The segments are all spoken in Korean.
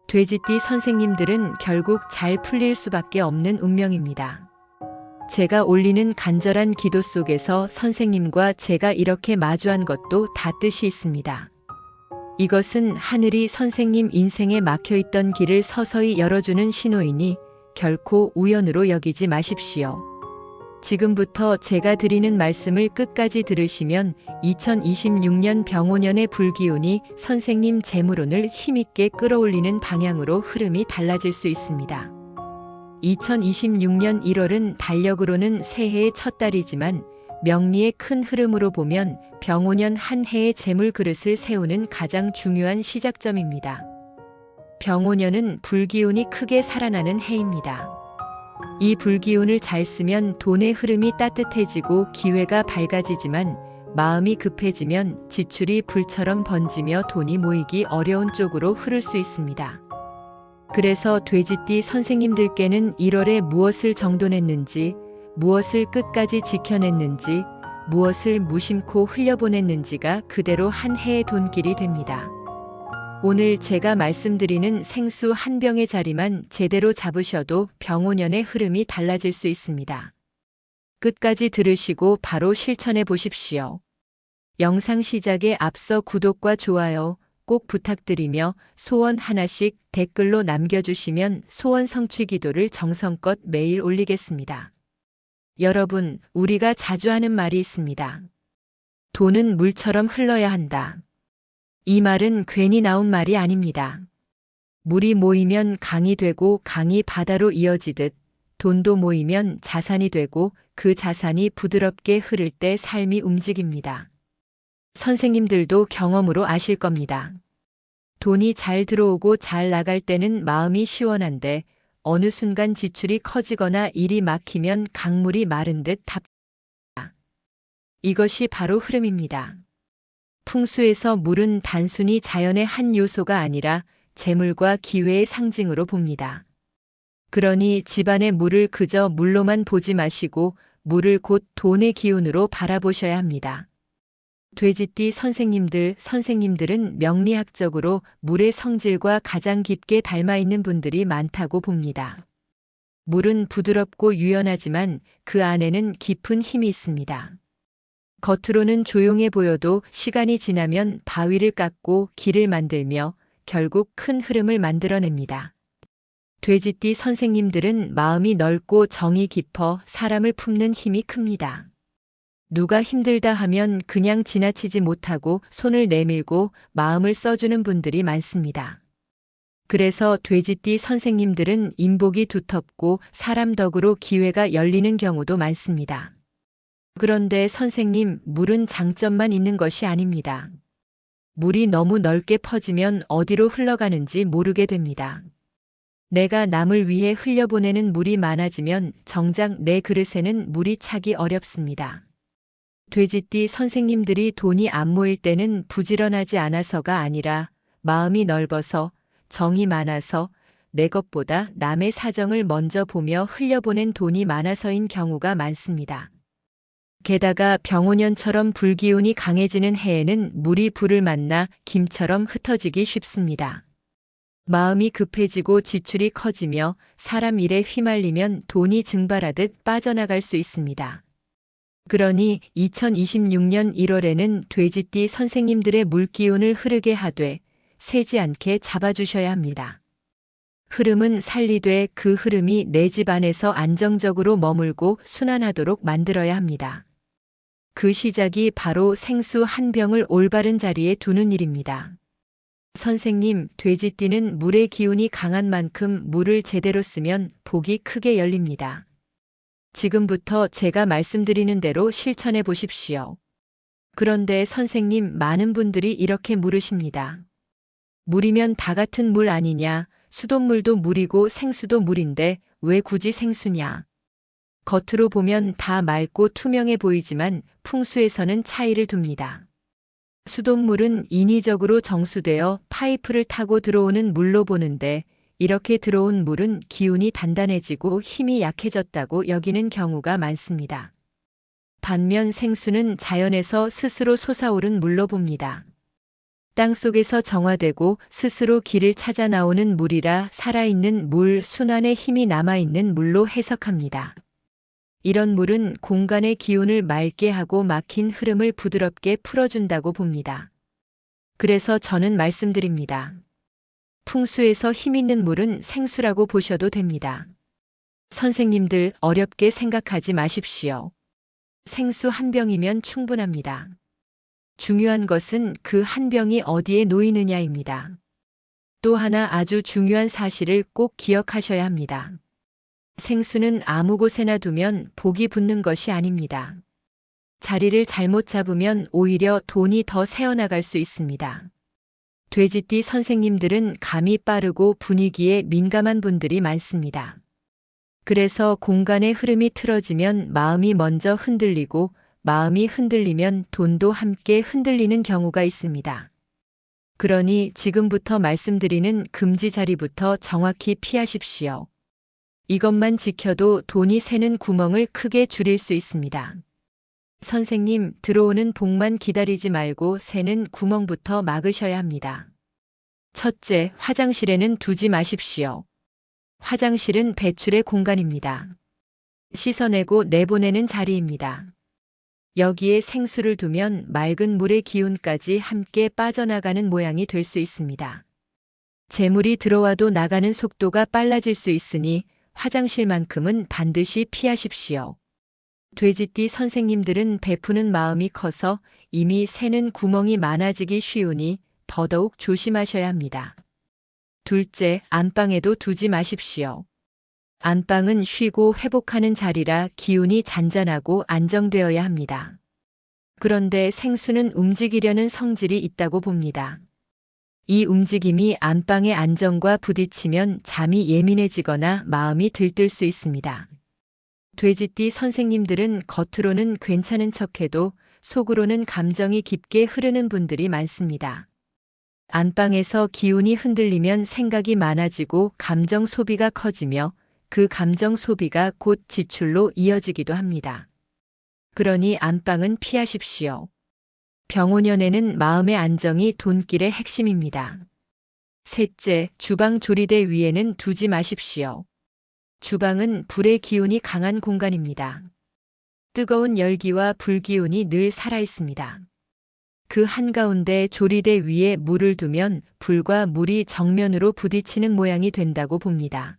돼지띠 선생님들은 결국 잘 풀릴 수밖에 없는 운명입니다. 제가 올리는 간절한 기도 속에서 선생님과 제가 이렇게 마주한 것도 다 뜻이 있습니다. 이것은 하늘이 선생님 인생에 막혀있던 길을 서서히 열어주는 신호이니 결코 우연으로 여기지 마십시오. 지금부터 제가 드리는 말씀을 끝까지 들으시면 2026년 병오년의 불기운이 선생님 재물운을 힘있게 끌어올리는 방향으로 흐름이 달라질 수 있습니다. 2026년 1월은 달력으로는 새해의 첫 달이지만 명리의 큰 흐름으로 보면 병오년 한 해의 재물 그릇을 세우는 가장 중요한 시작점입니다. 병오년은 불기운이 크게 살아나는 해입니다. 이 불기운을 잘 쓰면 돈의 흐름이 따뜻해지고 기회가 밝아지지만 마음이 급해지면 지출이 불처럼 번지며 돈이 모이기 어려운 쪽으로 흐를 수 있습니다. 그래서 돼지띠 선생님들께는 1월에 무엇을 정돈했는지, 무엇을 끝까지 지켜냈는지, 무엇을 무심코 흘려보냈는지가 그대로 한 해의 돈길이 됩니다. 오늘 제가 말씀드리는 생수 한 병의 자리만 제대로 잡으셔도 병오년의 흐름이 달라질 수 있습니다. 끝까지 들으시고 바로 실천해 보십시오. 영상 시작에 앞서 구독과 좋아요 꼭 부탁드리며 소원 하나씩 댓글로 남겨주시면 소원 성취 기도를 정성껏 매일 올리겠습니다. 여러분, 우리가 자주 하는 말이 있습니다. 돈은 물처럼 흘러야 한다. 이 말은 괜히 나온 말이 아닙니다. 물이 모이면 강이 되고 강이 바다로 이어지듯 돈도 모이면 자산이 되고 그 자산이 부드럽게 흐를 때 삶이 움직입니다. 선생님들도 경험으로 아실 겁니다. 돈이 잘 들어오고 잘 나갈 때는 마음이 시원한데 어느 순간 지출이 커지거나 일이 막히면 강물이 마른 듯 답답합니다. 이것이 바로 흐름입니다. 풍수에서 물은 단순히 자연의 한 요소가 아니라 재물과 기회의 상징으로 봅니다. 그러니 집안의 물을 그저 물로만 보지 마시고 물을 곧 돈의 기운으로 바라보셔야 합니다. 돼지띠 선생님들은 명리학적으로 물의 성질과 가장 깊게 닮아 있는 분들이 많다고 봅니다. 물은 부드럽고 유연하지만 그 안에는 깊은 힘이 있습니다. 겉으로는 조용해 보여도 시간이 지나면 바위를 깎고 길을 만들며 결국 큰 흐름을 만들어냅니다. 돼지띠 선생님들은 마음이 넓고 정이 깊어 사람을 품는 힘이 큽니다. 누가 힘들다 하면 그냥 지나치지 못하고 손을 내밀고 마음을 써주는 분들이 많습니다. 그래서 돼지띠 선생님들은 인복이 두텁고 사람 덕으로 기회가 열리는 경우도 많습니다. 그런데 선생님, 물은 장점만 있는 것이 아닙니다. 물이 너무 넓게 퍼지면 어디로 흘러가는지 모르게 됩니다. 내가 남을 위해 흘려보내는 물이 많아지면 정작 내 그릇에는 물이 차기 어렵습니다. 돼지띠 선생님들이 돈이 안 모일 때는 부지런하지 않아서가 아니라 마음이 넓어서 정이 많아서 내 것보다 남의 사정을 먼저 보며 흘려보낸 돈이 많아서인 경우가 많습니다. 게다가 병오년처럼 불기운이 강해지는 해에는 물이 불을 만나 김처럼 흩어지기 쉽습니다. 마음이 급해지고 지출이 커지며 사람 일에 휘말리면 돈이 증발하듯 빠져나갈 수 있습니다. 그러니 2026년 1월에는 돼지띠 선생님들의 물기운을 흐르게 하되 새지 않게 잡아주셔야 합니다. 흐름은 살리되 그 흐름이 내 집 안에서 안정적으로 머물고 순환하도록 만들어야 합니다. 그 시작이 바로 생수 한 병을 올바른 자리에 두는 일입니다. 선생님, 돼지띠는 물의 기운이 강한 만큼 물을 제대로 쓰면 복이 크게 열립니다. 지금부터 제가 말씀드리는 대로 실천해 보십시오. 그런데 선생님, 많은 분들이 이렇게 물으십니다. 물이면 다 같은 물 아니냐? 수돗물도 물이고 생수도 물인데 왜 굳이 생수냐? 겉으로 보면 다 맑고 투명해 보이지만 풍수에서는 차이를 둡니다. 수돗물은 인위적으로 정수되어 파이프를 타고 들어오는 물로 보는데 이렇게 들어온 물은 기운이 단단해지고 힘이 약해졌다고 여기는 경우가 많습니다. 반면 생수는 자연에서 스스로 솟아오른 물로 봅니다. 땅속에서 정화되고 스스로 길을 찾아 나오는 물이라 살아있는 물, 순환의 힘이 남아있는 물로 해석합니다. 이런 물은 공간의 기운을 맑게 하고 막힌 흐름을 부드럽게 풀어준다고 봅니다. 그래서 저는 말씀드립니다. 풍수에서 힘 있는 물은 생수라고 보셔도 됩니다. 선생님들 어렵게 생각하지 마십시오. 생수 한 병이면 충분합니다. 중요한 것은 그 한 병이 어디에 놓이느냐입니다. 또 하나 아주 중요한 사실을 꼭 기억하셔야 합니다. 생수는 아무 곳에나 두면 복이 붙는 것이 아닙니다. 자리를 잘못 잡으면 오히려 돈이 더 새어나갈 수 있습니다. 돼지띠 선생님들은 감이 빠르고 분위기에 민감한 분들이 많습니다. 그래서 공간의 흐름이 틀어지면 마음이 먼저 흔들리고 마음이 흔들리면 돈도 함께 흔들리는 경우가 있습니다. 그러니 지금부터 말씀드리는 금지 자리부터 정확히 피하십시오. 이것만 지켜도 돈이 새는 구멍을 크게 줄일 수 있습니다. 선생님, 들어오는 복만 기다리지 말고 새는 구멍부터 막으셔야 합니다. 첫째, 화장실에는 두지 마십시오. 화장실은 배출의 공간입니다. 씻어내고 내보내는 자리입니다. 여기에 생수를 두면 맑은 물의 기운까지 함께 빠져나가는 모양이 될 수 있습니다. 재물이 들어와도 나가는 속도가 빨라질 수 있으니 화장실만큼은 반드시 피하십시오. 돼지띠 선생님들은 베푸는 마음이 커서 이미 새는 구멍이 많아지기 쉬우니 더더욱 조심하셔야 합니다. 둘째, 안방에도 두지 마십시오. 안방은 쉬고 회복하는 자리라 기운이 잔잔하고 안정되어야 합니다. 그런데 생수는 움직이려는 성질이 있다고 봅니다. 이 움직임이 안방의 안정과 부딪히면 잠이 예민해지거나 마음이 들뜰 수 있습니다. 돼지띠 선생님들은 겉으로는 괜찮은 척해도 속으로는 감정이 깊게 흐르는 분들이 많습니다. 안방에서 기운이 흔들리면 생각이 많아지고 감정 소비가 커지며 그 감정 소비가 곧 지출로 이어지기도 합니다. 그러니 안방은 피하십시오. 병오년에는 마음의 안정이 돈길의 핵심입니다. 셋째, 주방 조리대 위에는 두지 마십시오. 주방은 불의 기운이 강한 공간입니다. 뜨거운 열기와 불기운이 늘 살아있습니다. 그 한가운데 조리대 위에 물을 두면 불과 물이 정면으로 부딪히는 모양이 된다고 봅니다.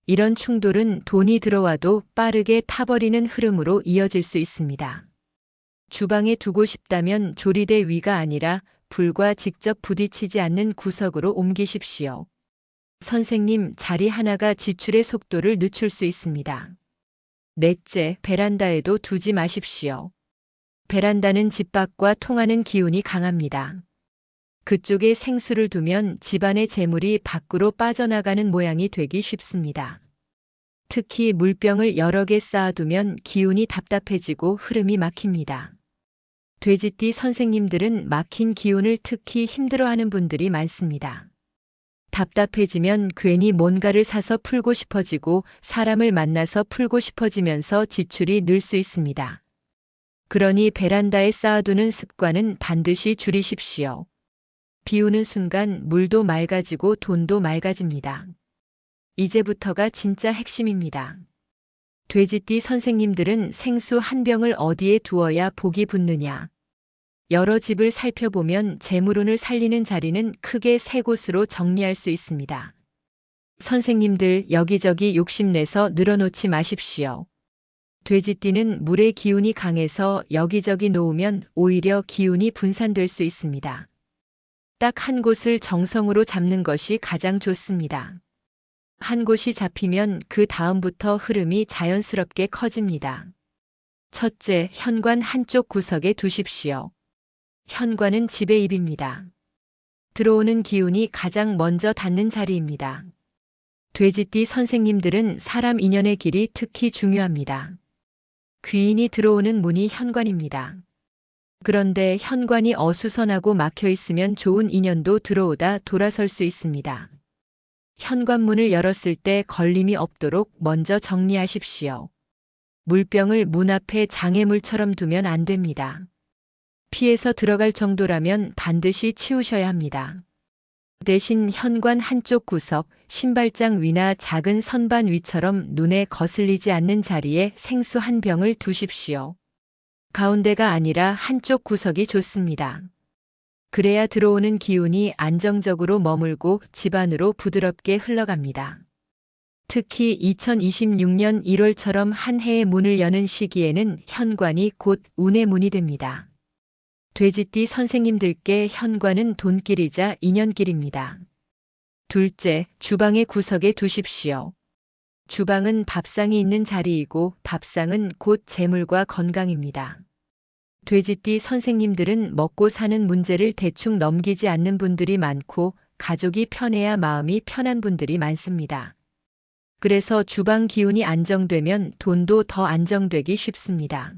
이런 충돌은 돈이 들어와도 빠르게 타버리는 흐름으로 이어질 수 있습니다. 주방에 두고 싶다면 조리대 위가 아니라 불과 직접 부딪히지 않는 구석으로 옮기십시오. 선생님, 자리 하나가 지출의 속도를 늦출 수 있습니다. 넷째, 베란다에도 두지 마십시오. 베란다는 집 밖과 통하는 기운이 강합니다. 그쪽에 생수를 두면 집안의 재물이 밖으로 빠져나가는 모양이 되기 쉽습니다. 특히 물병을 여러 개 쌓아두면 기운이 답답해지고 흐름이 막힙니다. 돼지띠 선생님들은 막힌 기운을 특히 힘들어하는 분들이 많습니다. 답답해지면 괜히 뭔가를 사서 풀고 싶어지고 사람을 만나서 풀고 싶어지면서 지출이 늘 수 있습니다. 그러니 베란다에 쌓아두는 습관은 반드시 줄이십시오. 비 오는 순간 물도 맑아지고 돈도 맑아집니다. 이제부터가 진짜 핵심입니다. 돼지띠 선생님들은 생수 한 병을 어디에 두어야 복이 붙느냐. 여러 집을 살펴보면 재물운을 살리는 자리는 크게 세 곳으로 정리할 수 있습니다. 선생님들 여기저기 욕심내서 늘어놓지 마십시오. 돼지띠는 물의 기운이 강해서 여기저기 놓으면 오히려 기운이 분산될 수 있습니다. 딱 한 곳을 정성으로 잡는 것이 가장 좋습니다. 한 곳이 잡히면 그 다음부터 흐름이 자연스럽게 커집니다. 첫째, 현관 한쪽 구석에 두십시오. 현관은 집의 입입니다. 들어오는 기운이 가장 먼저 닿는 자리입니다. 돼지띠 선생님들은 사람 인연의 길이 특히 중요합니다. 귀인이 들어오는 문이 현관입니다. 그런데 현관이 어수선하고 막혀 있으면 좋은 인연도 들어오다 돌아설 수 있습니다. 현관문을 열었을 때 걸림이 없도록 먼저 정리하십시오. 물병을 문 앞에 장애물처럼 두면 안 됩니다. 피해서 들어갈 정도라면 반드시 치우셔야 합니다. 대신 현관 한쪽 구석, 신발장 위나 작은 선반 위처럼 눈에 거슬리지 않는 자리에 생수 한 병을 두십시오. 가운데가 아니라 한쪽 구석이 좋습니다. 그래야 들어오는 기운이 안정적으로 머물고 집안으로 부드럽게 흘러갑니다. 특히 2026년 1월처럼 한 해의 문을 여는 시기에는 현관이 곧 운의 문이 됩니다. 돼지띠 선생님들께 현관은 돈길이자 인연길입니다. 둘째, 주방의 구석에 두십시오. 주방은 밥상이 있는 자리이고 밥상은 곧 재물과 건강입니다. 돼지띠 선생님들은 먹고 사는 문제를 대충 넘기지 않는 분들이 많고 가족이 편해야 마음이 편한 분들이 많습니다. 그래서 주방 기운이 안정되면 돈도 더 안정되기 쉽습니다.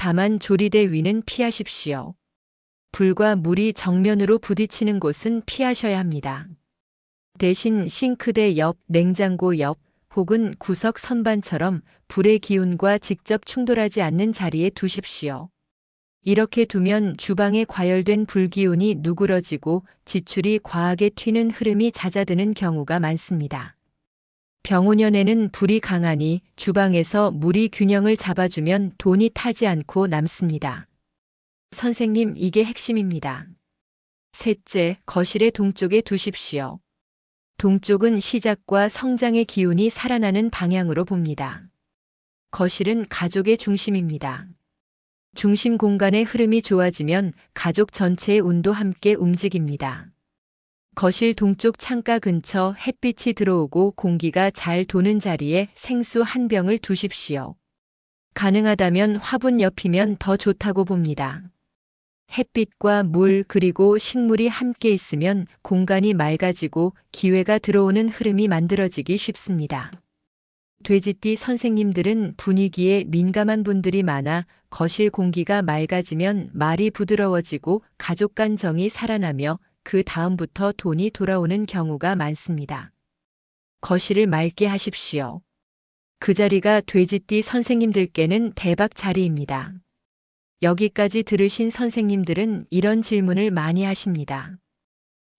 다만 조리대 위는 피하십시오. 불과 물이 정면으로 부딪히는 곳은 피하셔야 합니다. 대신 싱크대 옆, 냉장고 옆 혹은 구석 선반처럼 불의 기운과 직접 충돌하지 않는 자리에 두십시오. 이렇게 두면 주방에 과열된 불기운이 누그러지고 지출이 과하게 튀는 흐름이 잦아드는 경우가 많습니다. 병오년에는 불이 강하니 주방에서 물이 균형을 잡아주면 돈이 타지 않고 남습니다. 선생님, 이게 핵심입니다. 셋째, 거실의 동쪽에 두십시오. 동쪽은 시작과 성장의 기운이 살아나는 방향으로 봅니다. 거실은 가족의 중심입니다. 중심 공간의 흐름이 좋아지면 가족 전체의 운도 함께 움직입니다. 거실 동쪽 창가 근처 햇빛이 들어오고 공기가 잘 도는 자리에 생수 한 병을 두십시오. 가능하다면 화분 옆이면 더 좋다고 봅니다. 햇빛과 물 그리고 식물이 함께 있으면 공간이 맑아지고 기회가 들어오는 흐름이 만들어지기 쉽습니다. 돼지띠 선생님들은 분위기에 민감한 분들이 많아 거실 공기가 맑아지면 말이 부드러워지고 가족 간 정이 살아나며 그 다음부터 돈이 돌아오는 경우가 많습니다. 거실을 맑게 하십시오. 그 자리가 돼지띠 선생님들께는 대박 자리입니다. 여기까지 들으신 선생님들은 이런 질문을 많이 하십니다.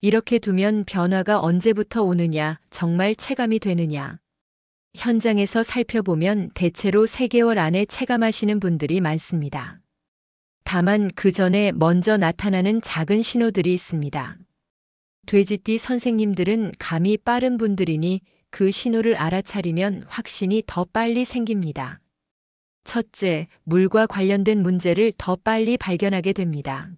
이렇게 두면 변화가 언제부터 오느냐, 정말 체감이 되느냐. 현장에서 살펴보면 대체로 3개월 안에 체감하시는 분들이 많습니다. 다만 그 전에 먼저 나타나는 작은 신호들이 있습니다. 돼지띠 선생님들은 감이 빠른 분들이니 그 신호를 알아차리면 확신이 더 빨리 생깁니다. 첫째, 물과 관련된 문제를 더 빨리 발견하게 됩니다.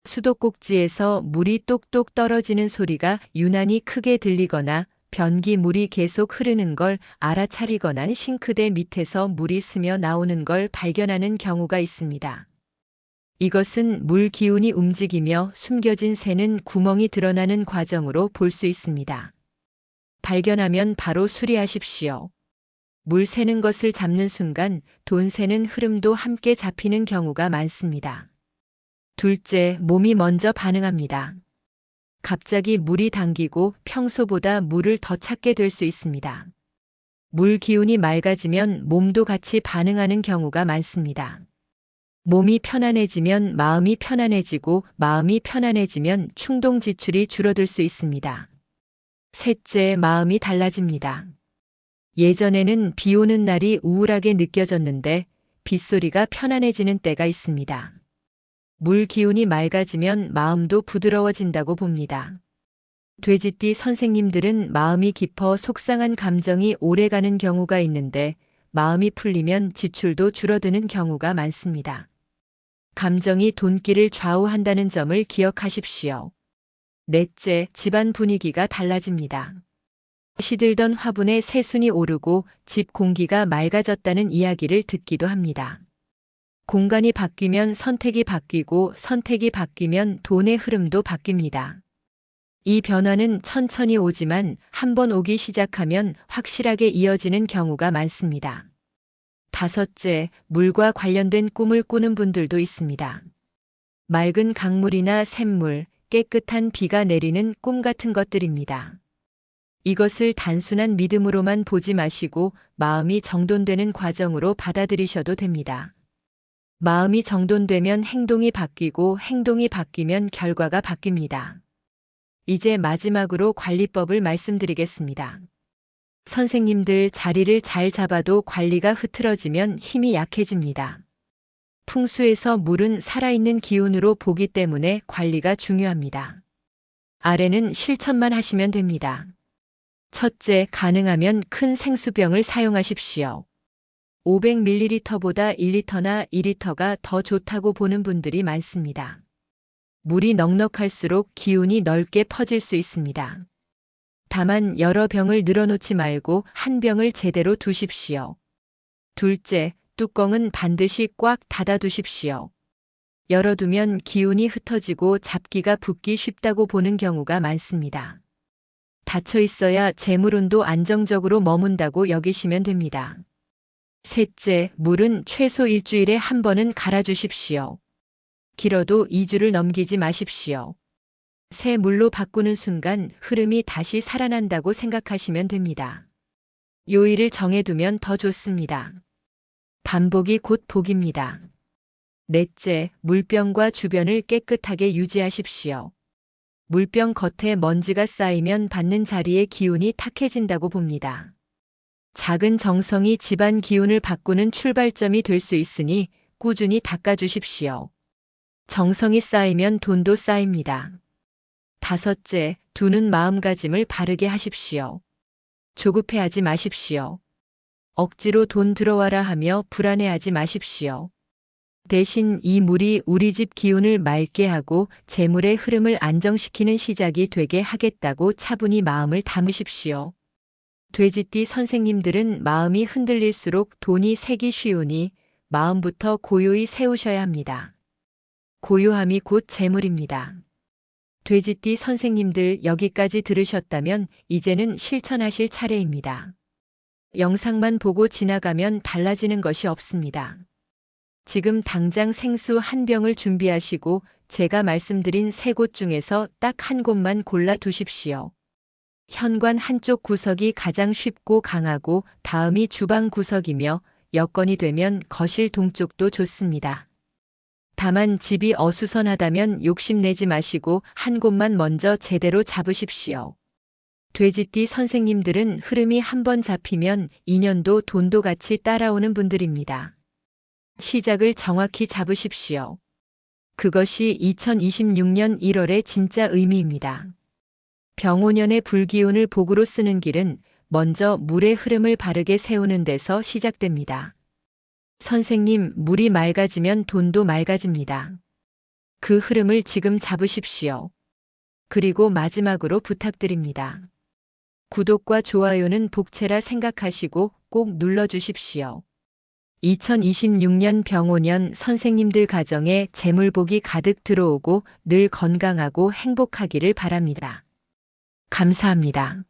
수도꼭지에서 물이 똑똑 떨어지는 소리가 유난히 크게 들리거나 변기물이 계속 흐르는 걸 알아차리거나 싱크대 밑에서 물이 스며 나오는 걸 발견하는 경우가 있습니다. 이것은 물 기운이 움직이며 숨겨진 새는 구멍이 드러나는 과정으로 볼 수 있습니다. 발견하면 바로 수리하십시오. 물 새는 것을 잡는 순간 돈 새는 흐름도 함께 잡히는 경우가 많습니다. 둘째, 몸이 먼저 반응합니다. 갑자기 물이 당기고 평소보다 물을 더 찾게 될 수 있습니다. 물 기운이 맑아지면 몸도 같이 반응하는 경우가 많습니다. 몸이 편안해지면 마음이 편안해지고 마음이 편안해지면 충동 지출이 줄어들 수 있습니다. 셋째, 마음이 달라집니다. 예전에는 비 오는 날이 우울하게 느껴졌는데 빗소리가 편안해지는 때가 있습니다. 물 기운이 맑아지면 마음도 부드러워진다고 봅니다. 돼지띠 선생님들은 마음이 깊어 속상한 감정이 오래가는 경우가 있는데 마음이 풀리면 지출도 줄어드는 경우가 많습니다. 감정이 돈길을 좌우한다는 점을 기억하십시오. 넷째, 집안 분위기가 달라집니다. 시들던 화분에 새순이 오르고 집 공기가 맑아졌다는 이야기를 듣기도 합니다. 공간이 바뀌면 선택이 바뀌고 선택이 바뀌면 돈의 흐름도 바뀝니다. 이 변화는 천천히 오지만 한번 오기 시작하면 확실하게 이어지는 경우가 많습니다. 다섯째, 물과 관련된 꿈을 꾸는 분들도 있습니다. 맑은 강물이나 샘물, 깨끗한 비가 내리는 꿈 같은 것들입니다. 이것을 단순한 믿음으로만 보지 마시고 마음이 정돈되는 과정으로 받아들이셔도 됩니다. 마음이 정돈되면 행동이 바뀌고 행동이 바뀌면 결과가 바뀝니다. 이제 마지막으로 관리법을 말씀드리겠습니다. 선생님들, 자리를 잘 잡아도 관리가 흐트러지면 힘이 약해집니다. 풍수에서 물은 살아있는 기운으로 보기 때문에 관리가 중요합니다. 아래는 실천만 하시면 됩니다. 첫째, 가능하면 큰 생수병을 사용하십시오. 500ml보다 1리터나 2리터가 더 좋다고 보는 분들이 많습니다. 물이 넉넉할수록 기운이 넓게 퍼질 수 있습니다. 다만 여러 병을 늘어놓지 말고 한 병을 제대로 두십시오. 둘째, 뚜껑은 반드시 꽉 닫아두십시오. 열어두면 기운이 흩어지고 잡기가 붙기 쉽다고 보는 경우가 많습니다. 닫혀 있어야 재물운도 안정적으로 머문다고 여기시면 됩니다. 셋째, 물은 최소 일주일에 한 번은 갈아주십시오. 길어도 2주를 넘기지 마십시오. 새 물로 바꾸는 순간 흐름이 다시 살아난다고 생각하시면 됩니다. 요일을 정해두면 더 좋습니다. 반복이 곧 복입니다. 넷째, 물병과 주변을 깨끗하게 유지하십시오. 물병 겉에 먼지가 쌓이면 받는 자리에 기운이 탁해진다고 봅니다. 작은 정성이 집안 기운을 바꾸는 출발점이 될 수 있으니 꾸준히 닦아주십시오. 정성이 쌓이면 돈도 쌓입니다. 다섯째, 두는 마음가짐을 바르게 하십시오. 조급해하지 마십시오. 억지로 돈 들어와라 하며 불안해하지 마십시오. 대신 이 물이 우리 집 기운을 맑게 하고 재물의 흐름을 안정시키는 시작이 되게 하겠다고 차분히 마음을 담으십시오. 돼지띠 선생님들은 마음이 흔들릴수록 돈이 새기 쉬우니 마음부터 고요히 세우셔야 합니다. 고요함이 곧 재물입니다. 돼지띠 선생님들, 여기까지 들으셨다면 이제는 실천하실 차례입니다. 영상만 보고 지나가면 달라지는 것이 없습니다. 지금 당장 생수 한 병을 준비하시고 제가 말씀드린 세 곳 중에서 딱 한 곳만 골라 두십시오. 현관 한쪽 구석이 가장 쉽고 강하고 다음이 주방 구석이며 여건이 되면 거실 동쪽도 좋습니다. 다만 집이 어수선하다면 욕심내지 마시고 한 곳만 먼저 제대로 잡으십시오. 돼지띠 선생님들은 흐름이 한번 잡히면 인연도 돈도 같이 따라오는 분들입니다. 시작을 정확히 잡으십시오. 그것이 2026년 1월의 진짜 의미입니다. 병오년의 불기운을 복으로 쓰는 길은 먼저 물의 흐름을 바르게 세우는 데서 시작됩니다. 선생님, 물이 맑아지면 돈도 맑아집니다. 그 흐름을 지금 잡으십시오. 그리고 마지막으로 부탁드립니다. 구독과 좋아요는 복채라 생각하시고 꼭 눌러주십시오. 2026년 병오년 선생님들 가정에 재물복이 가득 들어오고 늘 건강하고 행복하기를 바랍니다. 감사합니다.